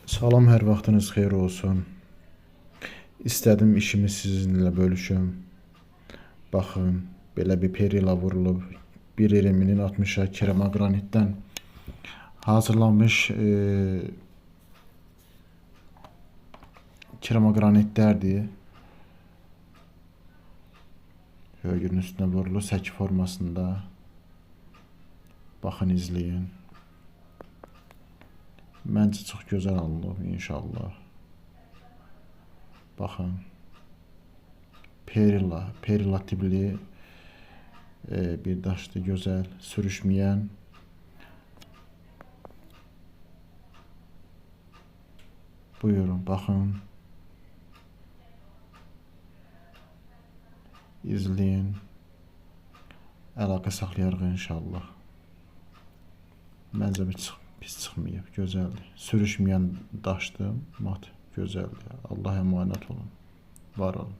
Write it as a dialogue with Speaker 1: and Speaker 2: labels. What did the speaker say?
Speaker 1: Salam, hər vaxtınız xeyir olsun. İstədim işimi sizinlə bölüşüm. Baxın, belə bir perila vurulub. 1.20-nin 60-a keramogranitdən hazırlanmış keramogranitlərdir. Hörgünün üstünə vurulur, səki formasında. Baxın, izləyin. Məncə çox gözəl alınıb, inşallah. Baxın. Perila tipli bir daşdır, gözəl, sürüşməyən. Buyurun, baxın. İzləyin. Əlaqə saxlayarıq inşallah. Məncə pis çıxmayıb, gözəldir. Sürüşməyən daşdır, mat, gözəldir. Allah'a emanet olun. Var olun.